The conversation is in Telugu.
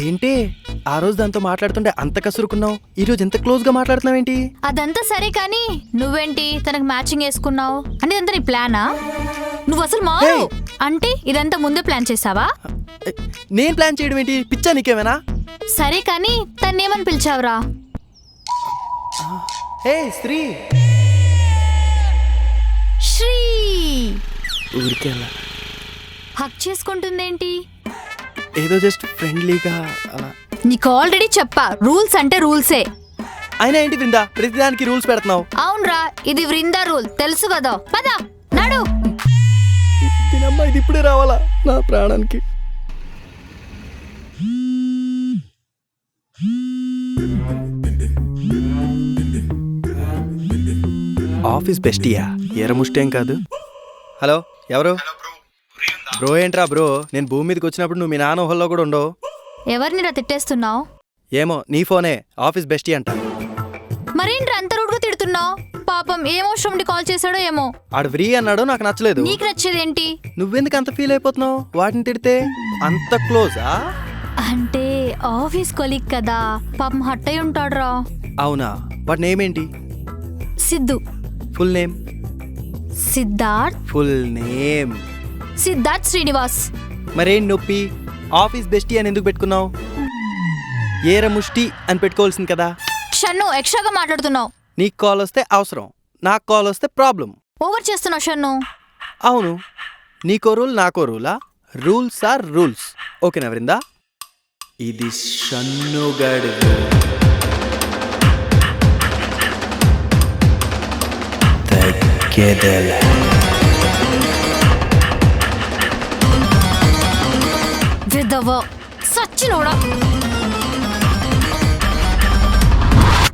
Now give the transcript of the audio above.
ఏంటి ఆ రోజు దాంతో మాట్లాడుతుంటే అంత కసురుకున్నావు, ఈ రోజు ఎంత క్లోజ్ గా మాట్లాడుతున్నావేంటి? అదంతా సరే కానీ నువ్వేంటి తనకు మ్యాచింగ్ వేసుకున్నావు? అంటే ఇదంతా నీ ప్లానా? నువ్వు అసలు మారు అంటే ఇదంతా ముందే ప్లాన్ చేసావా? నేను ప్లాన్ చేయడం ఏంటి, పిచ్చా నీకేమైనా? సరే కానీ తన్నేమని పిలిచావురా? హే శ్రీ. శ్రీ ఊరికేలా హక్ చేసుకుంటుందేంటి? ఏదో జస్ట్ ఫ్రెండ్లీగా అలా. నీకు ఆల్రెడీ చెప్పా, రూల్స్ అంటే రూల్సే. అయినా ఏంటి బృందా ప్రతిదానికి రూల్స్ పెడుతున్నావు? అవునరా, ఇది వృందా రూల్, తెలుసు కదా. పద నడు. దీనమ్మా ఇది ఇప్పుడే రావాలా నా ప్రాణానికి? ఆఫీస్ బెస్టియా, ఎరముష్టేం కాదు. హలో ఎవరు? బ్రో ఏంట్రా బ్రో, నేను భూమి మీదకి వచ్చినప్పుడు నువ్వు మీ నాన్న ఊహల్లో కూడా ఉండవు. ఎవరినిరా తిట్టేస్తున్నావు? ఏమో నీ ఫోనే ఆఫీస్ బెస్టీ అంట. మరేంట్రా అంత రూడ్గా తిడుతున్నావు? పాపం ఏం అవసరం ఉండి కాల్ చేశాడో ఏమో. ఆడు ఫ్రీ అన్నాడు, నాకు నచ్చలేదు. నీకు నచ్చేదేంటి? నువ్వెందుకు అంత ఫీల్ అయిపోతున్నావు వాటిని తిడితే? అంత క్లోజా? అంటే ఆఫీస్ కొలీగ్ కదా, పాపం హట్ అయి ఉంటాడురా. అవునా? వాటి నేమ్ ఏంటి? Siddhu. Full name? Siddharth. Full name Siddharth Srinivas. మరేం నొప్పి? ఆఫీస్ బెస్టీ అని ఎందుకు పెట్టుకున్నావు? ఏరముష్టి అని పెట్టుకోవాల్సింది కదా. షన్ను ఎక్స్ట్రాగా మాట్లాడుతున్నావు. నీకు కాల్ వస్తే అవసరం, నాకు కాల్ వస్తే ప్రాబ్లం. ఓవర్ చేస్తున్నావు షన్ను. అవును, నీకో రూల్ నాకో రూలా? Rules are rules. ఓకేనా వృందా? ఇది షన్నుగడు. విధవ సచ్చినోడా.